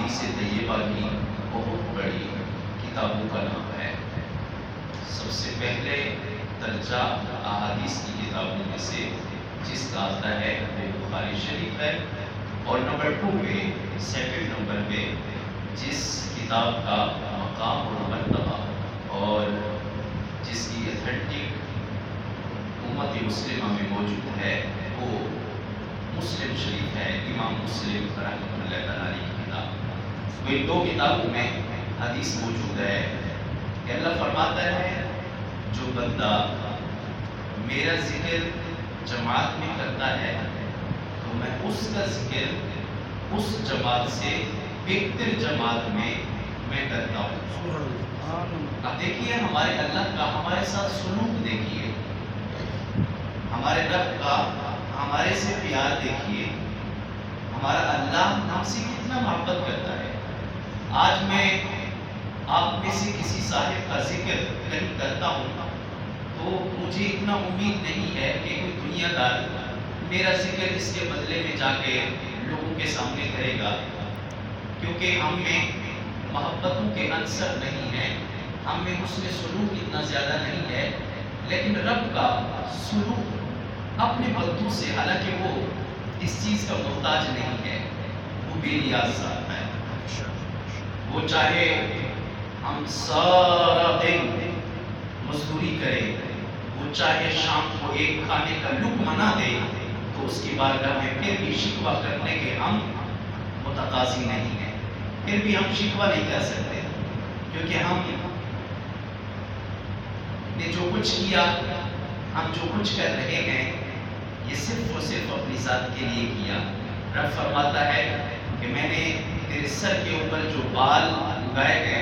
احادیث طیبہ کی بہت بڑی کتابوں کا نام ہے۔ سب سے پہلے درجہ احادیث کی کتابوں میں سے جس کا آتا ہے وہ بخاری شریف ہے، اور نمبر 2 پہ، سیکنڈ نمبر پہ جس کتاب کا مقام اور مرتبہ اور جس کی اتھینٹک امت مسلمہ میں موجود ہے وہ مسلم شریف ہے، امام مسلم رحمۃ اللہ تعالیٰ کی کتاب۔ تو ان 2 کتابوں میں حدیث موجود ہے کہ اللہ فرماتا ہے جو بندہ میرا ذکر جماعت میں کرتا ہے تو میں اس کا ذکر اس جماعت سے بہتر جماعت میں کرتا ہوں۔ اب دیکھیے ہمارے اللہ کا ہمارے ساتھ سلوک دیکھیے، ہمارے رب کا ہمارے سے پیار دیکھیے، ہمارا اللہ ہم سے کتنا محبت کرتا ہے۔ آج میں آپ میں سے کسی صاحب کا ذکر کہیں کرتا ہوں تو مجھے اتنا امید نہیں ہے کہ کوئی دنیا دار میرا ذکر اس کے بدلے میں جا کے لوگوں کے سامنے کرے گا، کیونکہ ہم میں محبتوں کے عنصر نہیں ہیں، ہم میں حسن سلوک اتنا زیادہ نہیں ہے۔ لیکن رب کا سلوک اپنے بندوں سے، حالانکہ وہ اس چیز کا محتاج نہیں ہے، وہ بے نیاز ذات ہے۔ وہ چاہے ہم سارا دن مزدوری کریں، وہ چاہے شام کو ایک کھانے کا لقمہ نہ دے تو اس کی بارگاہ میں پھر بھی شکوہ کرنے کے ہم متقاضی نہیں ہیں، پھر بھی ہم شکوہ نہیں کر سکتے، کیونکہ ہم نے جو کچھ کیا، ہم جو کچھ کر رہے ہیں یہ صرف اور صرف اپنی ذات کے لیے کیا۔ رب فرماتا ہے کہ میں نے تیرے سر کے اوپر جو بال اگائے گئے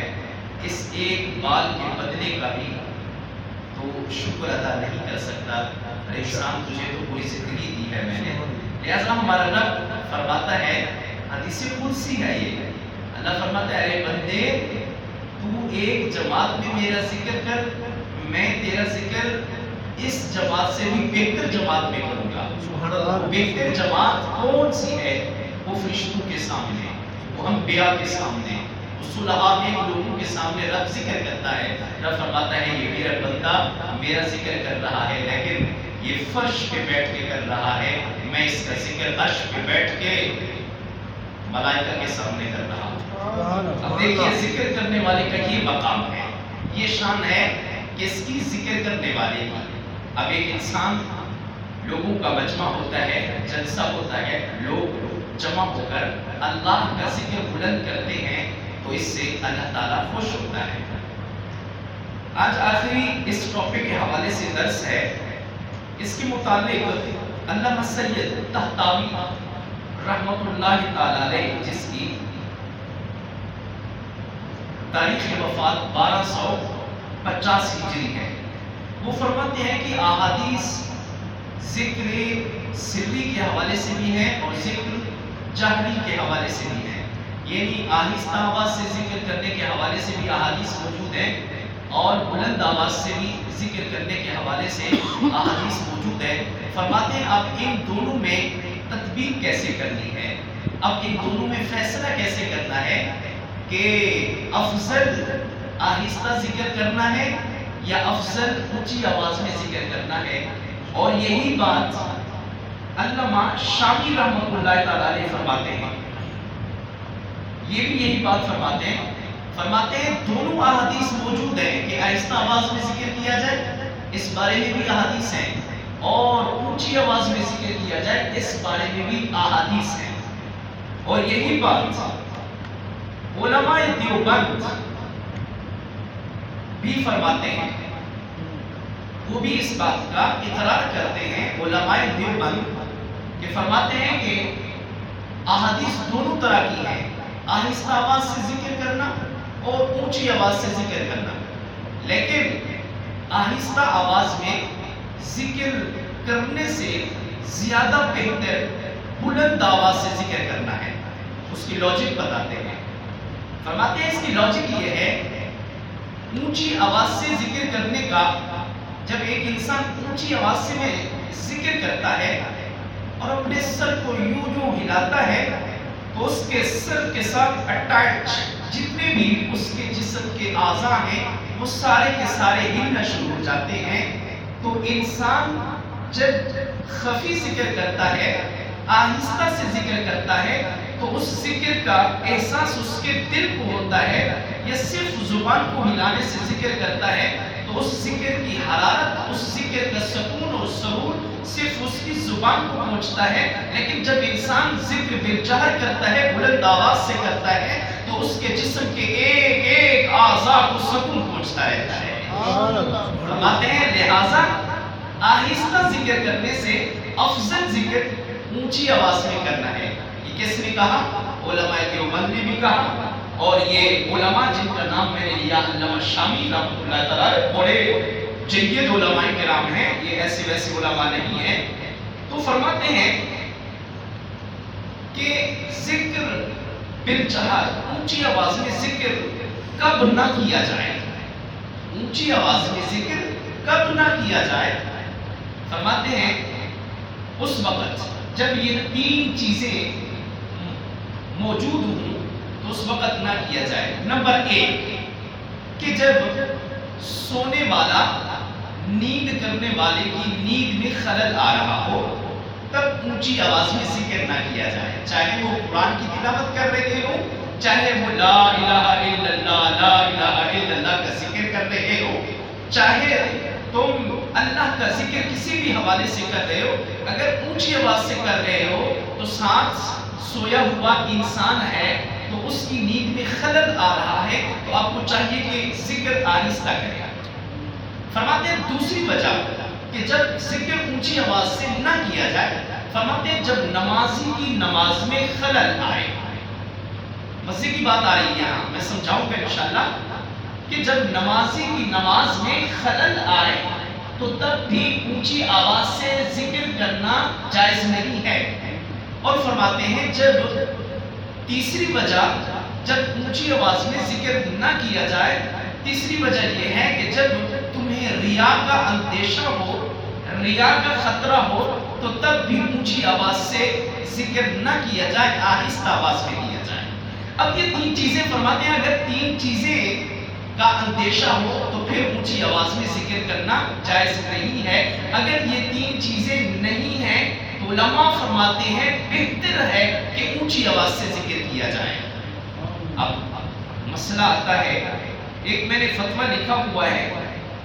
اس ایک بال کے بدلے کا بھی تو شکر ادا نہیں کر سکتا۔ ارے انسان تجھے تو پوری زندگی دی ہے میں نے، لہٰذا ہمارا رب فرماتا ہے، حدیث قدسی ہے یہ، اللہ فرماتا ہے ارے بندے تو ایک جماعت میں میرا ذکر کر، میں تیرا ذکر اس جماعت سے بھی بہتر جماعت میں کروں گا۔ وہ بہتر جماعت کون سی ہے؟ وہ فرشتوں کے سامنے، وہ انبیاء کے سامنے، وہ صلحاء نیک لوگوں کے سامنے رب ذکر کرتا ہے۔ رب فرماتا ہے یہ میرا بندہ میرا ذکر کر رہا ہے، لیکن یہ فرش پہ بیٹھ کے کر رہا ہے، میں اس کا ذکر عرش پہ بیٹھ کے ملائکہ کے سامنے کر رہا ہوں۔ اب دیکھیے ذکر کرنے والے کا یہ مقام ہے، یہ شان ہے کس کی؟ ذکر کرنے والے کی۔ اب ایک انسان، لوگوں کا مجمع ہوتا ہے، جلسہ ہوتا ہے، لوگ جمع ہو کر اللہ کا ذکر بلند کرتے ہیں تو اس سے اللہ تعالیٰ خوش ہوتا ہے۔ آج آخری اس ٹاپک کے حوالے سے درس ہے، اس کے متعلق علامہ سید طحطاوی رحمۃ اللہ تعالیٰ علیہ جس کی تاریخ وفات 1250 ہجری ہے، وہ فرماتے ہیں کہ احادیث ذکر سری کے حوالے سے بھی ہے اور ذکر جہری کے حوالے سے بھی ہے، یعنی آہستہ آواز سے ذکر کرنے کے حوالے سے بھی احادیث موجود ہیں اور بلند آواز سے بھی ذکر کرنے کے حوالے سے احادیث موجود ہے۔ فرماتے ہیں اب ان دونوں میں تطبیق کیسے کرنی ہے، اب ان دونوں میں فیصلہ کیسے کرنا ہے کہ افضل آہستہ ذکر کرنا ہے یا افضل اونچی آواز میں ذکر کرنا ہے۔ اور یہی بات علامہ شامی رحمۃ اللہ تعالیٰ علیہ فرماتے ہیں، یہ بھی یہی بات فرماتے ہیں دونوں احادیث موجود ہیں کہ آہستہ آواز میں ذکر کیا جائے، اس بارے میں بھی احادیث ہیں، اور اونچی آواز میں ذکر کیا جائے اس بارے میں بھی احادیث ہیں۔ اور یہی بات علماء دیوبند بھی فرماتے ہیں، وہ بھی اس بات کا اقرار کرتے ہیں علماء دیوبند کہ فرماتے ہیں کہ احادیث دونوں طرح کی ہیں، آہستہ آواز سے ذکر کرنا اور اونچی آواز سے ذکر کرنا، لیکن آہستہ آواز میں ذکر کرنے سے زیادہ بہتر بلند آواز سے ذکر کرنا ہے۔ اس کی لاجک بتاتے ہیں، فرماتے ہیں اس کی لاجک یہ ہے، اونچی آواز سے ذکر کرنے کا، جب ایک انسان اونچی آواز سے ذکر کرتا ہے اور اپنے سر کو یوں ہلاتا ہے تو اس کے سر کے ساتھ اٹیچ جتنے بھی اس کے جسم کے اعضاء ہیں وہ سارے کے سارے ہلنا شروع ہو جاتے ہیں. تو انسان جب خفی ذکر کرتا ہے، آہستہ سے ذکر کرتا ہے، تو اس ذکر کا احساس اس کے دل کو ہوتا ہے، یا صرف زبان کو ہلانے سے ذکر کرتا ہے تو اس ذکر کی حرارت، اس ذکر کا سکون اور سرور صرف اس کی زبان کو پہنچتا ہے. لیکن جب انسان ذکر بالجہر کرتا ہے، بلند آواز سے کرتا ہے، تو اس کے جسم کے ایک ایک اعضاء کو سکون پہنچتا رہتا ہے. فرماتے ہیں لہذا آہستہ ذکر کرنے سے افضل ذکر اونچی آواز میں کرنا ہے. یہ کس نے کہا؟ علماء دیوبند نے بھی کہا. اور یہ علماء جن کا نام میں نے لیا، علامہ شامی رحمۃ اللہ تعالی، بڑے جید علماء کرام ہیں، یہ ایسے ویسے علماء نہیں ہیں. تو فرماتے ہیں کہ ذکر بالجہر، اونچی آواز میں ذکر کب نہ کیا جائے، اونچی آواز میں ذکر کب نہ کیا جائے. فرماتے ہیں اس وقت جب یہ تین چیزیں موجود ہوں تو اس وقت نہ کیا جائے. نمبر ایک کہ جب سونے والا نیند کرنے والے کی نیند میں خلل آ رہا ہو تب اونچی آواز میں ذکر نہ کیا جائے. چاہے وہ قرآن کی تلاوت کر رہے ہو، چاہے وہ لا الہ الا اللہ، لا الہ الا اللہ کا ذکر کر رہے ہو، چاہے تم اللہ کا ذکر کسی بھی حوالے سے کر رہے ہو، اگر اونچی آواز سے کر رہے ہو تو ساتھ سویا ہوا انسان ہے تو اس کی نیند میں خلل آ رہا ہے، تو آپ کو چاہیے کہ ذکر آہستہ کریں. فرماتے ہیں دوسری وجہ کہ جب ذکر اونچی آواز سے نہ کیا جائے، فرماتے ہیں جب نمازی کی نماز میں خلل آئے. مزے کی بات آ رہی ہے یہاں، میں سمجھاؤں گا انشاءاللہ کہ جب نمازی کی نماز میں خلل آئے تو تب بھی اونچی آواز سے ذکر کرنا جائز نہیں ہے. اور فرماتے ہیں جب تیسری وجہ جب اونچی آواز میں ذکر نہ کیا جائے، تیسری وجہ یہ ہے کہ جب تمہیں ریا کا اندیشہ ہو، ریا کا خطرہ ہو تو تب بھی اونچی آواز سے ذکر نہ کیا جائے، آہستہ آواز میں کیا جائے. اب یہ تین چیزیں فرماتے ہیں اگر تین چیزیں کا اندیشہ ہو تو پھر اونچی آواز میں ذکر کرنا جائز نہیں ہے. اگر یہ تین چیزیں نہیں ہیں تو علماء فرماتے ہیں بہتر ہے کہ اونچی آواز سے ذکر کیا جائے. اب مسئلہ آتا ہے، ایک میں نے فتویٰ لکھا ہوا ہے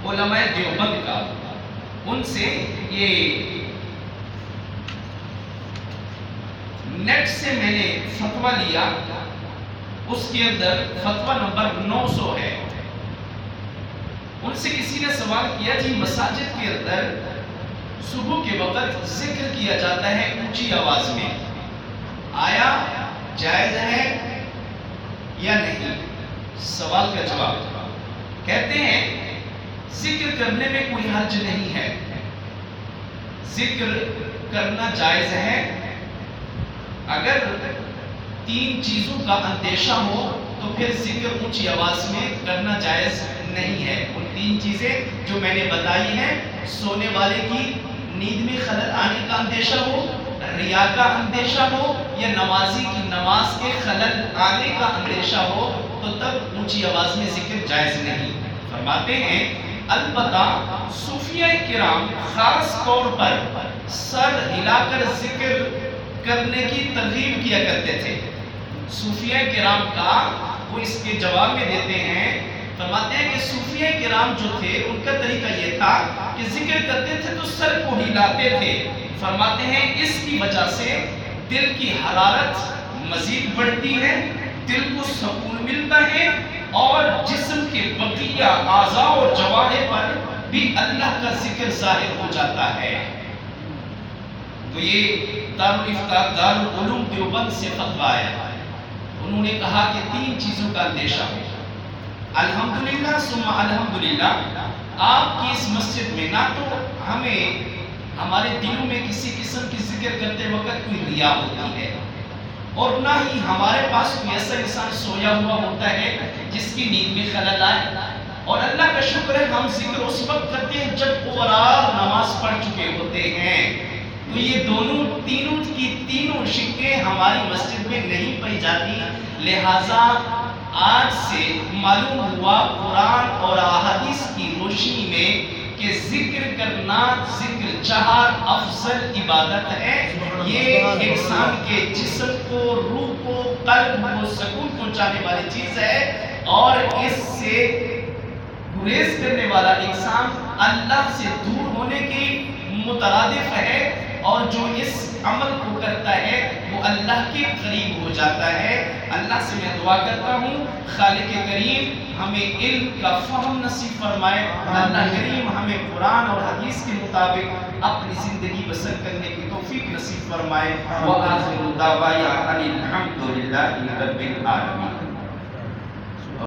علماء دیوبند کا، ان سے یہ نیٹ سے میں نے فتویٰ لیا، اس کے اندر فتویٰ نمبر 900 ہے. ان سے کسی نے سوال کیا جی مساجد کے اندر صبح کے وقت ذکر کیا جاتا ہے اونچی آواز میں، آیا جائز ہے یا نہیں؟ سوال کا جواب کہتے ہیں ذکر کرنے میں کوئی حرج نہیں ہے، ذکر کرنا جائز ہے. اگر تین چیزوں کا اندیشہ ہو تو پھر ذکر اونچی آواز میں کرنا جائز نہیں ہے. ان تین چیزیں جو میں نے بتائی ہیں، سونے والے کی نیند میں خلل آنے کا اندیشہ ہو، ریا کا اندیشہ ہو، یا نمازی کی نماز کے خلل آنے کا اندیشہ ہو تو تب اونچی آواز میں ذکر جائز نہیں. فرماتے ہیں البتہ صوفیہ کرام خاص طور پر سر ہلا کر ذکر کرنے کی ترغیب کیا کرتے تھے. صوفیہ کرام کا وہ اس کے جواب میں دیتے ہیں، فرماتے ہیں کہ صوفیہ کرام جو تھے ان کا طریقہ یہ تھا کہ ذکر کرتے تھے تو سر کو ہلاتے تھے. فرماتے ہیں اس کی وجہ سے دل کی حرارت مزید بڑھتی ہے، دل کو سکون ملتا ہے، اور جسم کے بقیہ اعضاء اور جوارح پر بھی اللہ کا ذکر ظاہر ہو جاتا ہے. تو یہ دارالعلوم دیوبند سے فتویٰ آیا. انہوں نے کہا کہ تین چیزوں کا اندیشہ ہو. الحمدللہ ثم الحمدللہ آپ کی اس مسجد میں نہ تو ہمیں ہمارے دلوں میں کسی قسم کی ذکر کرتے وقت کوئی ریا ہوتی ہے، اور نہ ہی ہمارے پاس کوئی ایسا انسان سویا ہوا ہوتا ہے جس کی نیند میں خلل آئے. اور اللہ کا شکر ہے ہم ذکر اس وقت کرتے ہیں جب اوورال نماز پڑھ چکے ہوتے ہیں. تو یہ دونوں تینوں کی تینوں شکیں ہماری مسجد میں نہیں پائی جاتی. لہٰذا آج سے معلوم ہوا قرآن اور احادیث کی روشنی میں کہ ذکر کرنا، ذکر چہار افضل عبادت ہے. یہ انسان کے جسم کو، روح کو، قلب کو سکون پہنچانے والی چیز ہے، اور اس سے گریز کرنے والا انسان اللہ سے دور ہونے کی مترادف ہے، اور جو اس عمل کو کرتا ہے وہ اللہ کے قریب ہو جاتا ہے. اللہ سے میں دعا کرتا ہوں خالق کریم ہمیں علم کا فہم نصیب فرمائے. اللہ کریم ہمیں قرآن اور حدیث کے مطابق اپنی زندگی بسر کرنے کی توفیق نصیب فرمائے. وآخر دعوانا ان الحمد للہ رب العالمین.